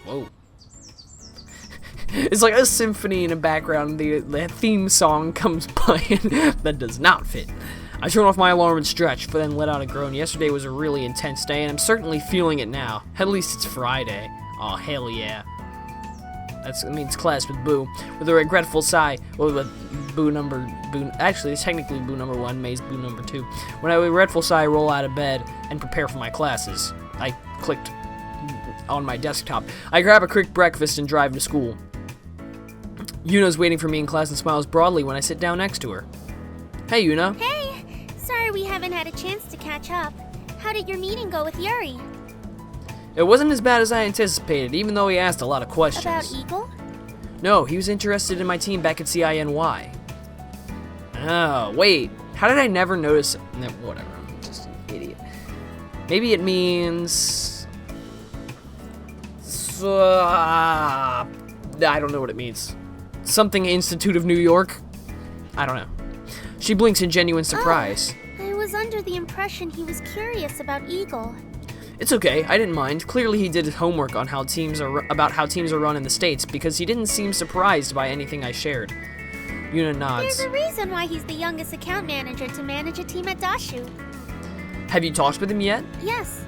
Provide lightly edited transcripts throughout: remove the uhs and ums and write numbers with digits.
Whoa. It's like a symphony in the background. The theme song comes playing. That does not fit. I turn off my alarm and stretch, but then let out a groan. Yesterday was a really intense day, and I'm certainly feeling it now. At least it's Friday. Oh, hell yeah. That means class with Boo. With a regretful sigh, well, with actually, it's technically Boo number 1, May's Boo number 2. When I with a regretful sigh, I roll out of bed and prepare for my classes. I clicked on my desktop. I grab a quick breakfast and drive to school. Yuna's waiting for me in class and smiles broadly when I sit down next to her. Hey, Yuna. Hey! Sorry we haven't had a chance to catch up. How did your meeting go with Yuri? It wasn't as bad as I anticipated, even though he asked a lot of questions. About Eagle? No, he was interested in my team back at CINY. Oh, wait. How did I never notice it? No, whatever. I'm just an idiot. Maybe it means... I don't know what it means. Something Institute of New York? I don't know. She blinks in genuine surprise. Oh, I was under the impression he was curious about Eagle. It's okay, I didn't mind. Clearly he did his homework on how teams are run in the States, because he didn't seem surprised by anything I shared. Yuna nods. There's a reason why he's the youngest account manager to manage a team at Dashu. Have you talked with him yet? Yes.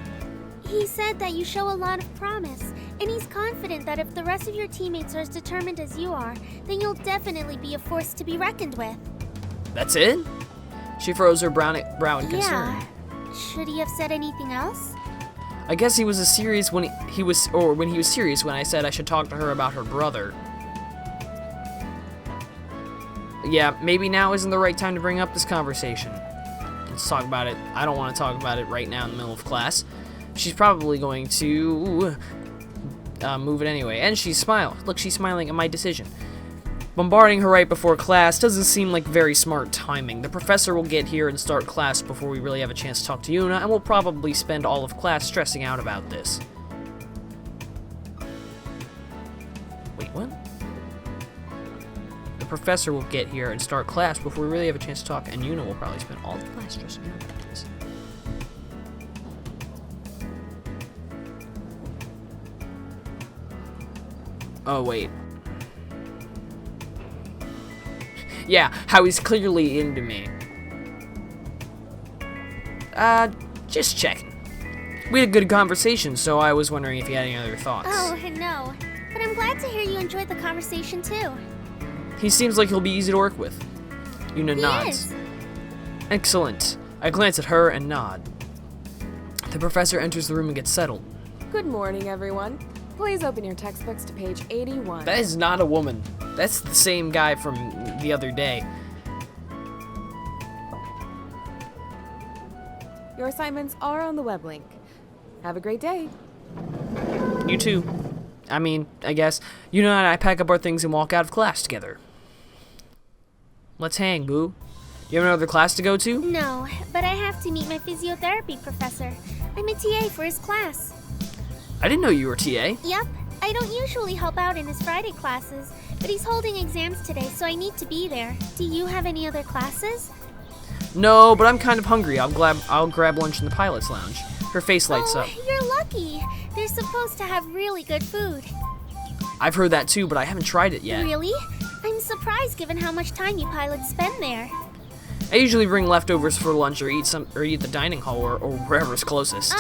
He said that you show a lot of promise, and he's confident that if the rest of your teammates are as determined as you are, then you'll definitely be a force to be reckoned with. That's it? She froze her brow in concern. Yeah. Should he have said anything else? I guess he was serious when he was serious when I said I should talk to her about her brother. Yeah, maybe now isn't the right time to bring up this conversation. Let's talk about it. I don't want to talk about it right now in the middle of class. She's probably going to move it anyway. And she's smiling. Look, she's smiling at my decision. Bombarding her right before class doesn't seem like very smart timing. The professor will get here and start class before we really have a chance to talk to Yuna, and we'll probably spend all of class stressing out about this. Wait, what? The professor will get here and start class before we really have a chance to talk, and Yuna will probably spend all of class stressing out about this. Oh, wait. Yeah, how he's clearly into me. Just checking. We had a good conversation, so I was wondering if you had any other thoughts. Oh, no. But I'm glad to hear you enjoyed the conversation, too. He seems like he'll be easy to work with. Yuna nods. Is. Excellent. I glance at her and nod. The professor enters the room and gets settled. Good morning, everyone. Please open your textbooks to page 81. That is not a woman. That's the same guy from the other day. Your assignments are on the web link. Have a great day. You too. I mean, I guess. Yuna and I pack up our things and walk out of class together. Let's hang, Boo. You have another class to go to? No, but I have to meet my physiotherapy professor. I'm a TA for his class. I didn't know you were TA. Yep. I don't usually help out in his Friday classes, but he's holding exams today, so I need to be there. Do you have any other classes? No, but I'm kind of hungry. I'll grab lunch in the pilot's lounge. Her face lights up. You're lucky. They're supposed to have really good food. I've heard that too, but I haven't tried it yet. Really? I'm surprised given how much time you pilots spend there. I usually bring leftovers for lunch or eat at the dining hall or wherever's closest.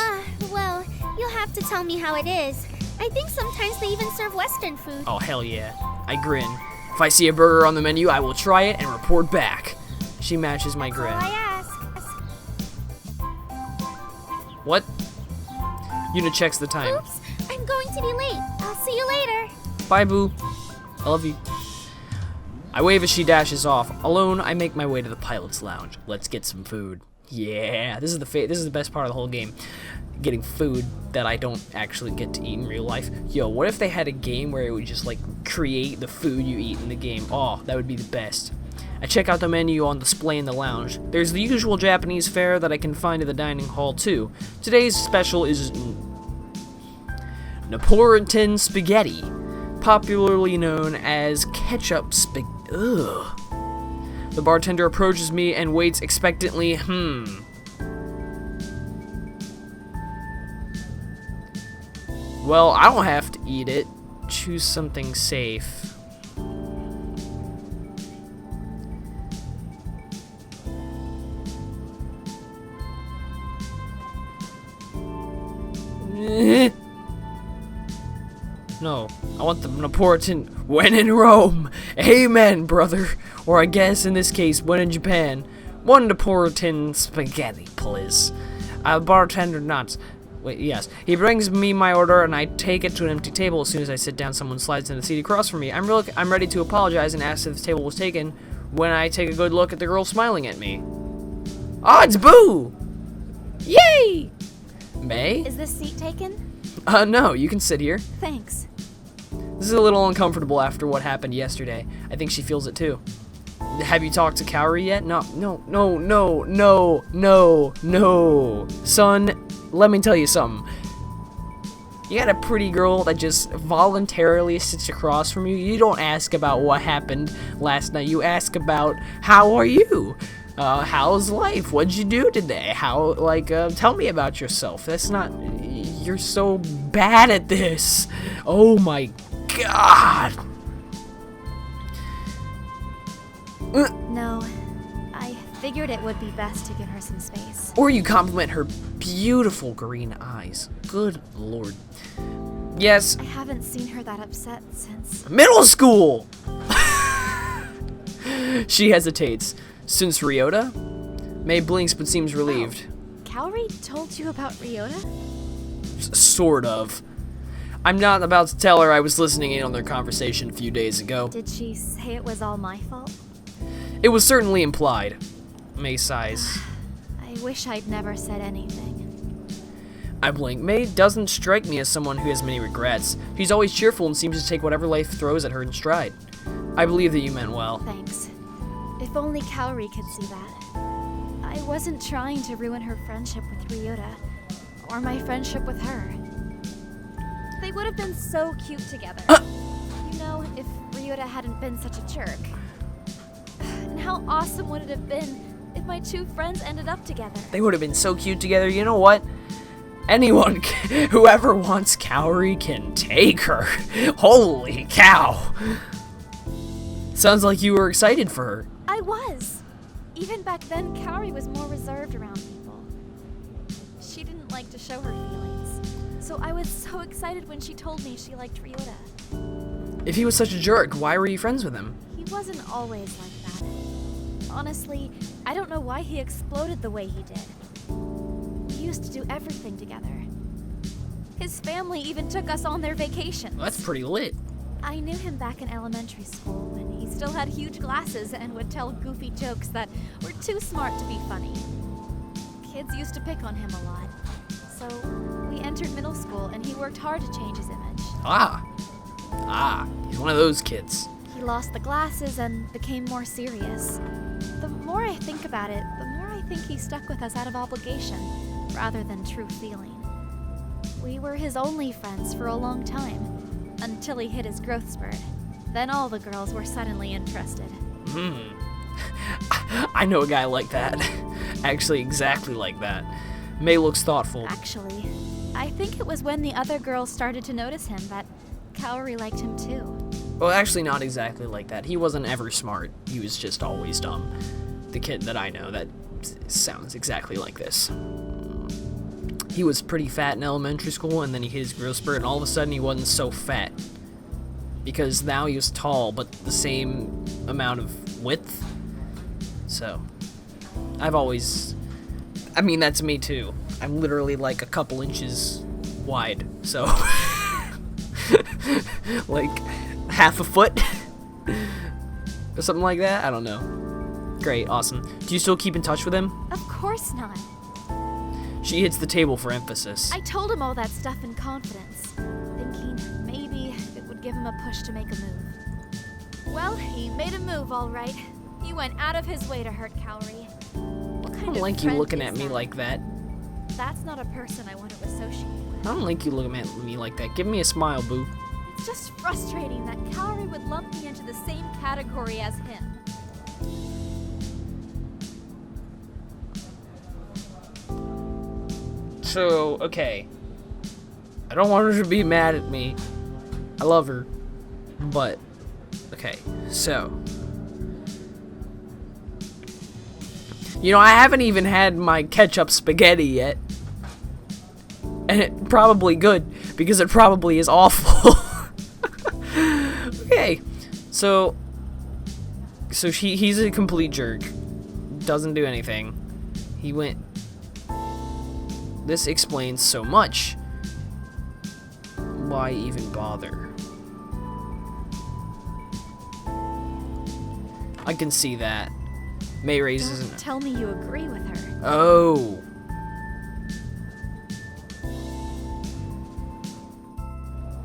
Well, you'll have to tell me how it is. I think sometimes they even serve Western food. Oh, hell yeah. I grin. If I see a burger on the menu, I will try it and report back. She matches my grin. All I ask. What? Yuna checks the time. Oops, I'm going to be late. I'll see you later. Bye, Boo. I love you. I wave as she dashes off. Alone, I make my way to the pilot's lounge. Let's get some food. Yeah, this is the best part of the whole game. Getting food that I don't actually get to eat in real life. Yo, what if they had a game where it would just like create the food you eat in the game? Oh, that would be the best. I check out the menu on display in the lounge. There's the usual Japanese fare that I can find in the dining hall too. Today's special is Napolitan spaghetti, popularly known as ketchup spaghetti. Ugh. The bartender approaches me and waits expectantly. Well, I don't have to eat it. Choose something safe. No, I want the Napolitan when in Rome. Amen, brother. Or I guess in this case, when in Japan. One Napolitan spaghetti, please. Bartender nods. Wait, yes. He brings me my order, and I take it to an empty table. As soon as I sit down, someone slides in the seat across from me. I'm ready to apologize and ask if the table was taken when I take a good look at the girl smiling at me. Oh, it's Boo! Yay! May? Is this seat taken? No, you can sit here. Thanks. This is a little uncomfortable after what happened yesterday. I think she feels it too. Have you talked to Kaori yet? No. Son, let me tell you something. You got a pretty girl that just voluntarily sits across from you. You don't ask about what happened last night. You ask about, how are you? How's life? What'd you do today? Tell me about yourself. That's not... You're so bad at this. Oh my god. No, I figured it would be best to give her some space. Or you compliment her beautiful green eyes. Good lord. Yes. I haven't seen her that upset since... Middle school! She hesitates. Since Ryota? May blinks but seems relieved. Kaori told you about Ryota? Sort of. I'm not about to tell her I was listening in on their conversation a few days ago. Did she say it was all my fault? It was certainly implied. May sighs. I wish I'd never said anything. I blink. May doesn't strike me as someone who has many regrets. She's always cheerful and seems to take whatever life throws at her in stride. I believe that you meant well. Thanks. If only Kaori could see that. I wasn't trying to ruin her friendship with Ryota, or my friendship with her. They would have been so cute together. You know, if Ryota hadn't been such a jerk. And how awesome would it have been if my two friends ended up together? They would have been so cute together. You know what? Anyone, whoever wants Kaori can take her. Holy cow. Sounds like you were excited for her. I was. Even back then, Kaori was more reserved around people. She didn't like to show her feelings. So I was so excited when she told me she liked Ryota. If he was such a jerk, why were you friends with him? He wasn't always like that. Honestly, I don't know why he exploded the way he did. We used to do everything together. His family even took us on their vacations. Well, that's pretty lit. I knew him back in elementary school when he still had huge glasses and would tell goofy jokes that were too smart to be funny. Kids used to pick on him a lot. So we entered middle school and he worked hard to change his image. He's one of those kids. He lost the glasses and became more serious. The more I think about it, the more I think he stuck with us out of obligation, rather than true feeling. We were his only friends for a long time, until he hit his growth spurt. Then all the girls were suddenly interested. I know a guy like that. Actually, exactly like that. May looks thoughtful. Actually, I think it was when the other girls started to notice him that Kaori liked him too. Well, actually not exactly like that. He wasn't ever smart. He was just always dumb. The kid that I know that sounds exactly like this. He was pretty fat in elementary school, and then he hit his growth spurt, and all of a sudden he wasn't so fat. Because now he was tall, but the same amount of width. So, I've always... I mean, that's me too. I'm literally like a couple inches wide, so... like, half a foot? Or something like that? I don't know. Great, awesome. Do you still keep in touch with him? Of course not. She hits the table for emphasis. I told him all that stuff in confidence, thinking maybe it would give him a push to make a move. Well, he made a move, all right. He went out of his way to hurt Kaori. What kind I don't of like you friend looking is at me that? like that. That's not a person I want to associate with. I don't like you looking at me like that. Give me a smile, boo. It's just frustrating that Kaori would lump me into the same category as him. So, okay. I don't want her to be mad at me. I love her. But, okay, so. You know, I haven't even had my ketchup spaghetti yet. And it's probably good, because it probably is awful. Okay, so he's a complete jerk. Doesn't do anything. He went. This explains so much. Why even bother? I can see that. May raises Don't tell me you agree with her. Oh.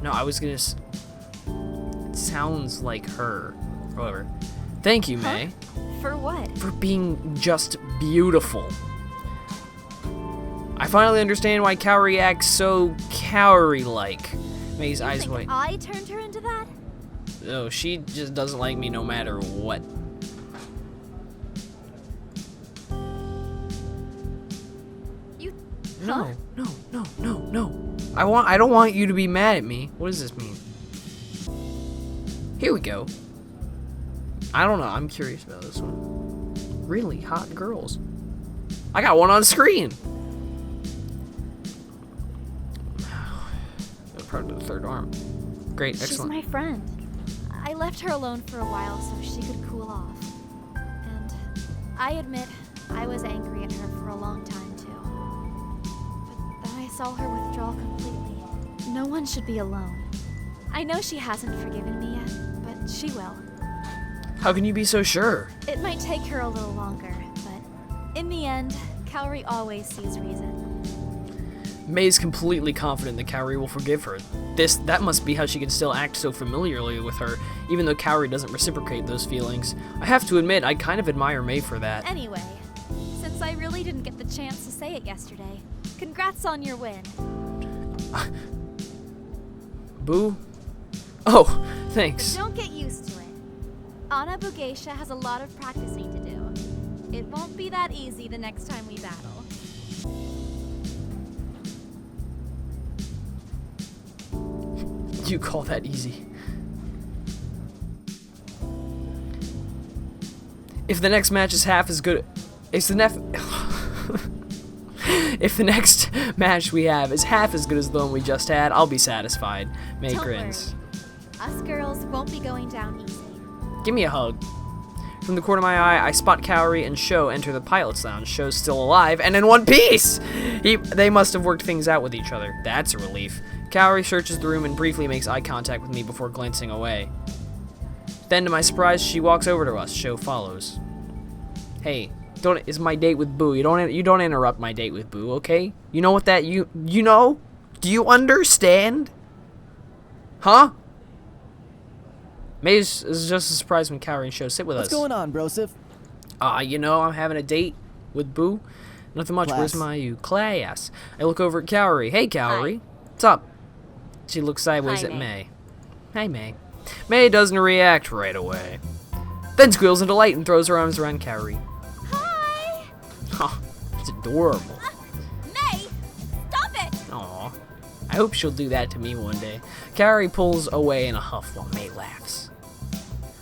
No, I was gonna. It sounds like her. However, thank you, May, For what? for being just beautiful. I finally understand why Kaori acts so Kaori-like. May's You eyes think white. I turned her into that? Oh, she just doesn't like me no matter what. You. No, no. I don't want you to be mad at me. What does this mean? Here we go. I don't know. I'm curious about this one. Really hot girls. I got one on screen. Part of the third arm. Great, She's excellent. my friend. I left her alone for a while so she could cool off. And I admit, I was angry at her for a long time too. But then I saw her withdraw completely. No one should be alone. I know she hasn't forgiven me yet, but she will. How can you be so sure? It might take her a little longer, but in the end, Kaori always sees reason. May's completely confident that Kaori will forgive her. That must be how she can still act so familiarly with her, even though Kaori doesn't reciprocate those feelings. I have to admit, I kind of admire May for that. Anyway, since I really didn't get the chance to say it yesterday, congrats on your win. Boo? Oh, thanks. Don't get used to it. Ana Bugeisha has a lot of practicing to do. It won't be that easy the next time we battle. You call that easy? If the next match is half as good, if the next match we have is half as good as the one we just had, I'll be satisfied. May Don't grins. worry. Us girls won't be going down easy. Give me a hug. From the corner of my eye, I spot Kaori and Sho enter the pilot's lounge. Sho's still alive and in one piece! They must have worked things out with each other. That's a relief. Kaori searches the room and briefly makes eye contact with me before glancing away. Then, to my surprise, she walks over to us. Sho follows. Hey, is my date with Boo. You don't interrupt my date with Boo, okay? You know what that you know? Do you understand? Huh? May is just as surprised when Kaori and Sho sit with us. What's going on, Broseph? You know, I'm having a date with Boo. Nothing much. Class. Where's my class? I look over at Kaori. Hey, Kaori. What's up? She looks sideways Hi, at May. May. Hi, May. May doesn't react right away. Then squeals in delight and throws her arms around Kaori. Hi! Huh, it's adorable. May! Stop it! Aw. I hope she'll do that to me one day. Kaori pulls away in a huff while May laughs.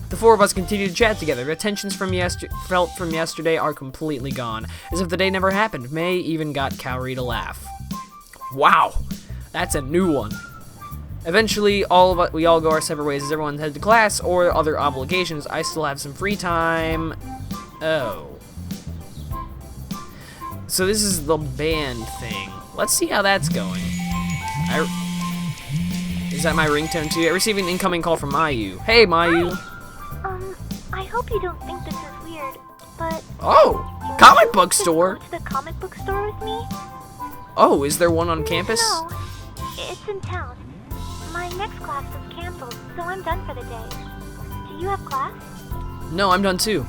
The four of us continue to chat together. The tensions felt from yesterday are completely gone, as if the day never happened. May even got Kaori to laugh. Wow, that's a new one. Eventually, we all go our separate ways as everyone heads to class or other obligations. I still have some free time. Oh. So this is the band thing. Let's see how that's going. Is that my ringtone too? I received an incoming call from Mayu. Hey, Mayu. I hope you don't think this is weird, but... Oh, comic book store. Go to the comic book store with me? Oh, is there one on campus? No, it's in town. My next class was canceled, so I'm done for the day. Do you have class? No, I'm done too.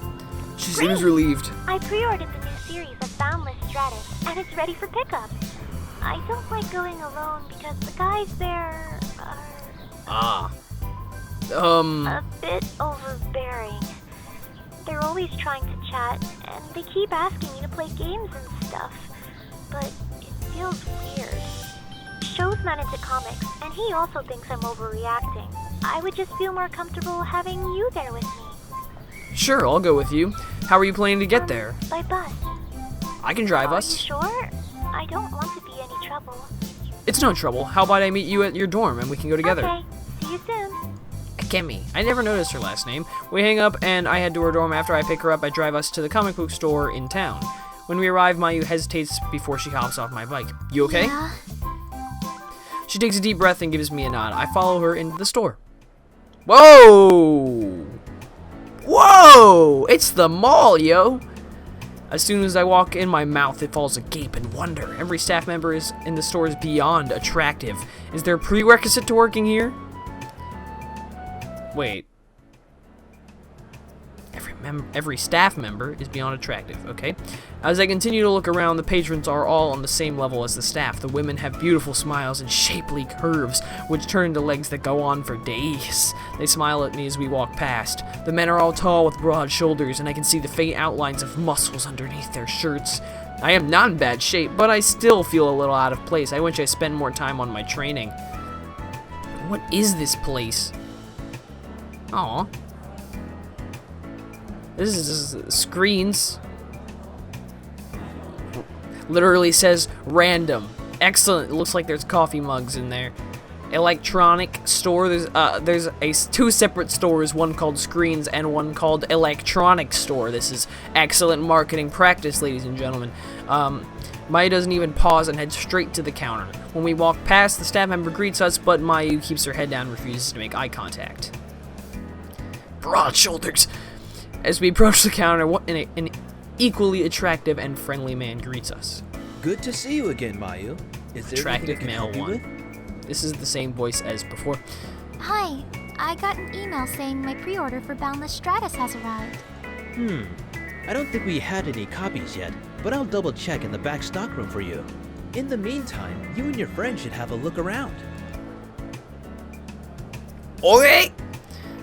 She seems Really? relieved. I pre-ordered the new series of Boundless Stratus, and it's ready for pickup. I don't like going alone because the guys there are Ah. a bit overbearing. They're always trying to chat, and they keep asking me to play games and stuff. But it feels weird. Sho's He's not into comics, and he also thinks I'm overreacting. I would just feel more comfortable having you there with me. Sure, I'll go with you. How are you planning to get there? By bus. I can drive Are us. you sure? I don't want to be any trouble. It's no trouble. How about I meet you at your dorm and we can go together? Okay, see you soon. Kemi. I never noticed her last name. We hang up and I head to her dorm. After I pick her up, I drive us to the comic book store in town. When we arrive, Mayu hesitates before she hops off my bike. You okay? Yeah. She takes a deep breath and gives me a nod. I follow her into the store. Whoa! Whoa! It's the mall, yo! As soon as I walk in, my mouth it falls agape in wonder. Every staff member in the store is beyond attractive. Is there a prerequisite to working here? Wait. Every staff member is beyond attractive, okay? As I continue to look around, the patrons are all on the same level as the staff. The women have beautiful smiles and shapely curves, which turn into legs that go on for days. They smile at me as we walk past. The men are all tall with broad shoulders, and I can see the faint outlines of muscles underneath their shirts. I am not in bad shape, but I still feel a little out of place. I wish I spent more time on my training. What is this place? Aw. This is screens. Literally says random. Excellent. It looks like there's coffee mugs in there. Electronic store. There's two separate stores, one called Screens and one called Electronic Store. This is excellent marketing practice, ladies and gentlemen. Mayu doesn't even pause and heads straight to the counter. When we walk past, the staff member greets us, but Mayu keeps her head down and refuses to make eye contact. Broad shoulders. As we approach the counter, an equally attractive and friendly man greets us. Good to see you again, Mayu. Is there Attractive anything I male can help you one. This is the same voice as before. Hi, I got an email saying my pre-order for Boundless Stratus has arrived. with? I don't think we had any copies yet, but I'll double check in the back stockroom for you. In the meantime, you and your friend should have a look around. Okay!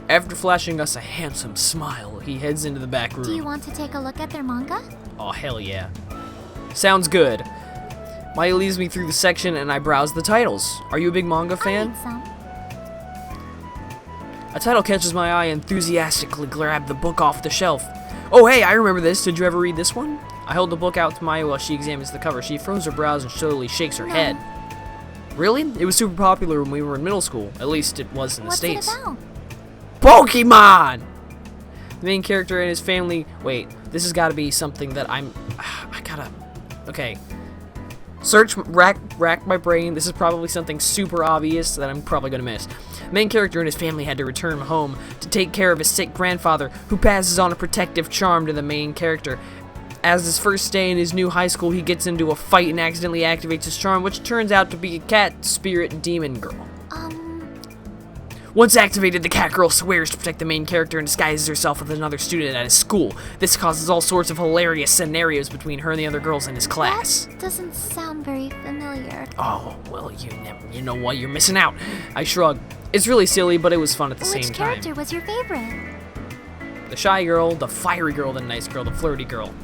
After flashing us a handsome smile, he heads into the back room. Do you want to take a look at their manga? Oh, hell yeah. Sounds good. Mayu leads me through the section and I browse the titles. Are you a big manga I fan? need some. A title catches my eye and enthusiastically grab the book off the shelf. Oh, hey, I remember this. Did you ever read this one? I hold the book out to Mayu while she examines the cover. She furrows her brows and slowly shakes her head. Really? It was super popular when we were in middle school. At least it was in the What's States. it about? Pokemon! The main character and his family... Wait, this has got to be something that I gotta... Okay. Rack my brain. This is probably something super obvious that I'm probably gonna miss. Main character and his family had to return home to take care of his sick grandfather, who passes on a protective charm to the main character. As his first day in his new high school, he gets into a fight and accidentally activates his charm, which turns out to be a cat spirit demon girl. Once activated, the cat girl swears to protect the main character and disguises herself as another student at his school. This causes all sorts of hilarious scenarios between her and the other girls in his class. That doesn't sound very familiar. Oh, well, you know what? You're missing out. I shrug. It's really silly, but it was fun at the Which same character time. was your favorite? The shy girl, the fiery girl, the nice girl, the flirty girl.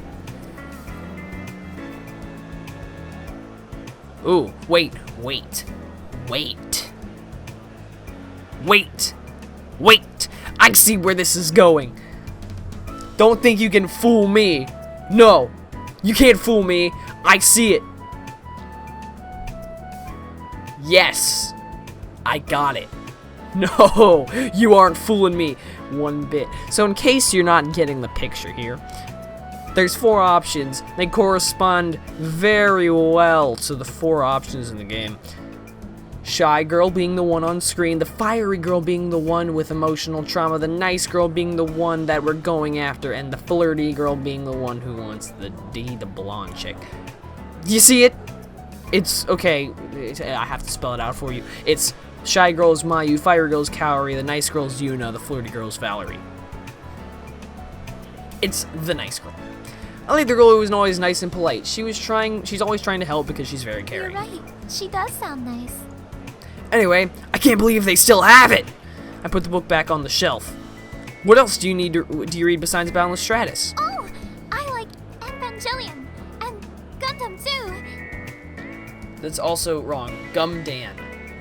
Ooh, wait. I see where this is going. Don't think you can fool me. No, you can't fool me. I see it. Yes, I got it. No, you aren't fooling me one bit. So in case you're not getting the picture here, there's 4 options. They correspond very well to the 4 options in the game. Shy girl being the one on screen, the fiery girl being the one with emotional trauma, the nice girl being the one that we're going after, and the flirty girl being the one who wants the blonde chick. You see it? It's, okay, I have to spell it out for you. It's shy girl is Mayu, fire girl is Kaori, the nice girl is Yuna, the flirty girl is Valerie. It's the nice girl. I like the girl who was always nice and polite. She's always trying to help because she's very caring. You're right. She does sound nice. Anyway, I can't believe they still have it! I put the book back on the shelf. What else do you read besides Boundless Stratus? Oh, I like Evangelion and Gundam too. That's also wrong. Gumdan.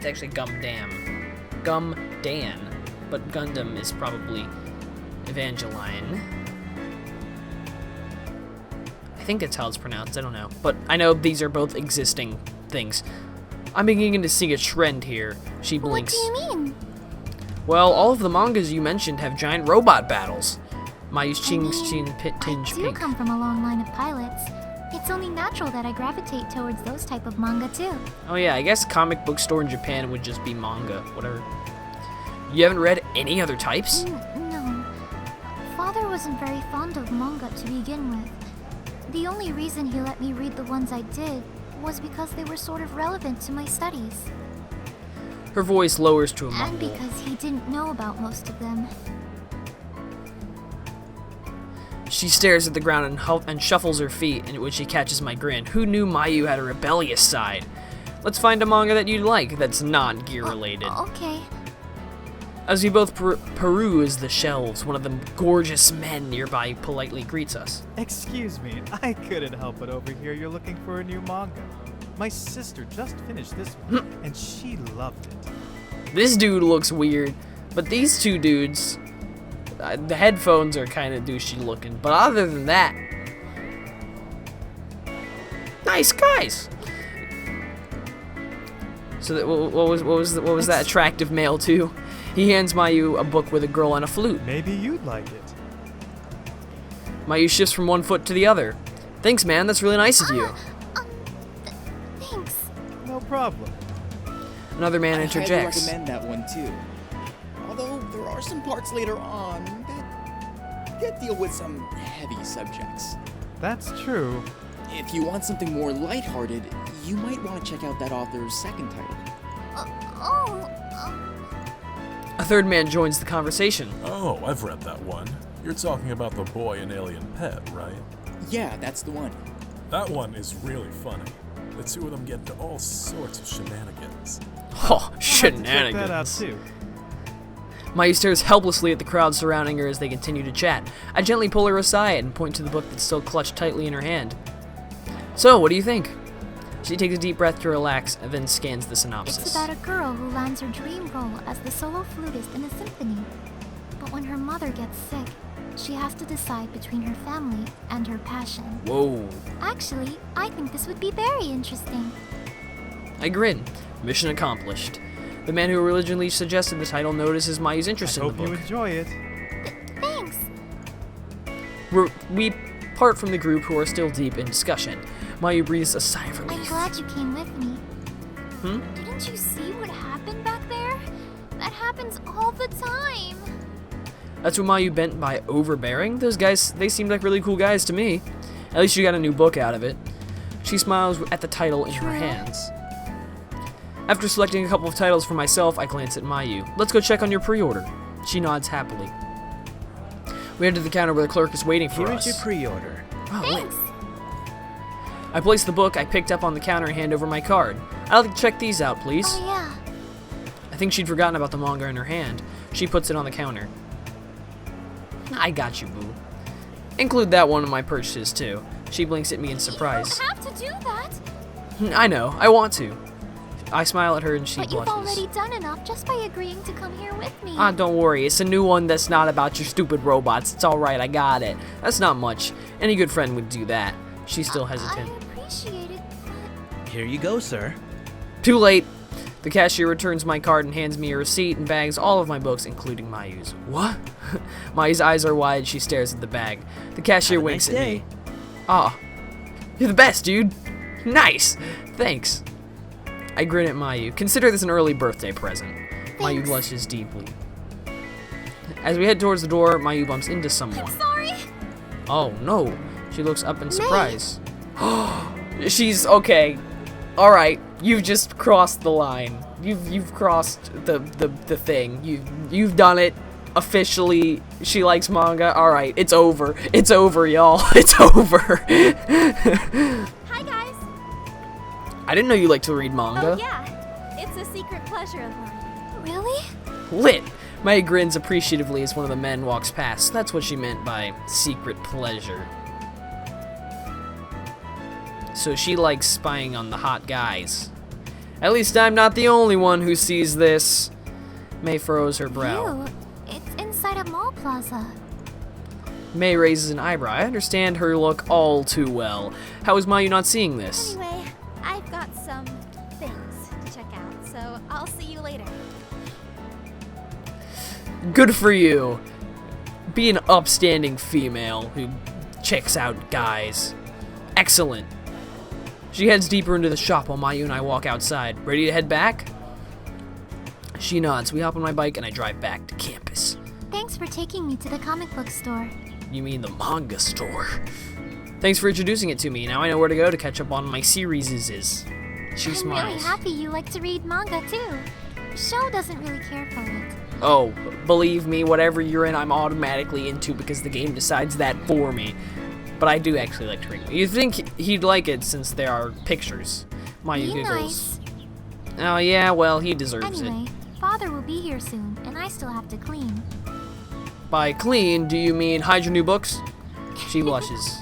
It's actually Gundam. Gumdan. But Gundam is probably Evangeline. I think that's how it's pronounced, I don't know. But I know these are both existing things. I'm beginning to see a trend here. She blinks. What do you mean? Well, all of the mangas you mentioned have giant robot battles. Mayu's cheeks tinge I do pink. come from a long line of pilots. It's only natural that I gravitate towards those type of manga too. Oh yeah, I guess comic book store in Japan would just be manga, whatever. You haven't read any other types? No. Father wasn't very fond of manga to begin with. The only reason he let me read the ones I did was because they were sort of relevant to my studies. Her voice lowers to a And mumble. because he didn't know about most of them. She stares at the ground and shuffles her feet, in which she catches my grin. Who knew Mayu had a rebellious side? Let's find a manga that you'd like that's not gear related. Okay. As we both peruse the shelves, one of the gorgeous men nearby politely greets us. Excuse me, I couldn't help but overhear you're looking for a new manga. My sister just finished this one, and she loved it. This dude looks weird, but these two dudes, the headphones are kind of douchey looking, but other than that, nice guys. So that, what was that attractive male too? He hands Mayu a book with a girl on a flute. Maybe you'd like it. Mayu shifts from one foot to the other. Thanks, man. That's really nice of you. Thanks. No problem. Another man I interjects. highly recommend that one too. Although there are some parts later on that deal with some heavy subjects. That's true. If you want something more lighthearted, you might want to check out that author's second title. A third man joins the conversation. Oh, I've read that one. You're talking about the boy and alien pet, right? Yeah, that's the one. That one is really funny. The two of them get into all sorts of shenanigans. Oh, Check that out shenanigans. too. Mayu stares helplessly at the crowd surrounding her as they continue to chat. I gently pull her aside and point to the book that's still clutched tightly in her hand. So, what do you think? She takes a deep breath to relax and then scans the synopsis. It's about a girl who lands her dream role as the solo flutist in a symphony. But when her mother gets sick, she has to decide between her family and her passion. Whoa. Actually, I think this would be very interesting. I grin. Mission accomplished. The man who originally suggested the title notices Mayu's I interest in the hope you book. enjoy it. Thanks. We part from the group who are still deep in discussion. Mayu breathes a sigh of I'm relief. glad you came with me. Hmm? Didn't you see what happened back there? That happens all the time. That's what Mayu meant by overbearing. Those guys, they seemed like really cool guys to me. At least you got a new book out of it. She smiles at the title in her True. hands. After selecting a couple of titles for myself, I glance at Mayu. Let's go check on your pre-order. She nods happily. We head to the counter where the clerk is waiting for Here us. is your pre-order. Oh, wait. Thanks. I place the book I picked up on the counter and hand over my card. I'd like to check these out, please. Oh yeah. I think she'd forgotten about the manga in her hand. She puts it on the counter. I got you, boo. Include that one in my purchases, too. She blinks at me in surprise. You don't have to do that. I know, I want to. I smile at her and she But you've blushes. already done enough just by agreeing to come here with me. Ah, don't worry. It's a new one that's not about your stupid robots. It's alright, I got it. That's not much. Any good friend would do that. She's still hesitant. I appreciate it, but Here you go, sir. Too late. The cashier returns my card and hands me a receipt and bags all of my books, including Mayu's. What? Mayu's eyes are wide. She stares at the bag. The cashier Have a winks nice at day. me. Ah, you're the best, dude. Nice. Thanks. I grin at Mayu. Consider this an early birthday present. Mayu Thanks. blushes deeply. As we head towards the door, Mayu bumps into someone. sorry. Oh no. She looks up in surprise. She's okay. All right, you've just crossed the line. You've crossed the thing. You've done it officially. She likes manga. All right, it's over. It's over, y'all. It's over. Hi, guys. I didn't know you like to read manga. Oh, yeah. It's a secret pleasure of mine. Really? Lit. Maya grins appreciatively as one of the men walks past. That's what she meant by secret pleasure. So she likes spying on the hot guys. At least I'm not the only one who sees this. May furrows her brow. Ew, it's inside a mall plaza. May raises an eyebrow. I understand her look all too well. How is Mayu not seeing this? Anyway, I've got some things to check out, so I'll see you later. Good for you. Be an upstanding female who checks out guys. Excellent. She heads deeper into the shop while Mayu and I walk outside. Ready to head back? She nods. We hop on my bike and I drive back to campus. Thanks for taking me to the comic book store. You mean the manga store? Thanks for introducing it to me. Now I know where to go to catch up on my series. She I'm smiles. really happy you like to read manga too. Sho doesn't really care for it. Oh, believe me, whatever you're in, I'm automatically into because the game decides that for me. But I do actually like to read. You'd think he'd like it since there are pictures. Mayu Be giggles. nice. Oh yeah, well, he deserves Anyway, it. Father will be here soon, and I still have to clean. By clean, do you mean hide your new books? She blushes.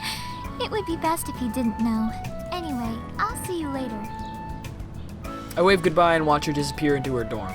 It would be best if he didn't know. Anyway, I'll see you later. I wave goodbye and watch her disappear into her dorm.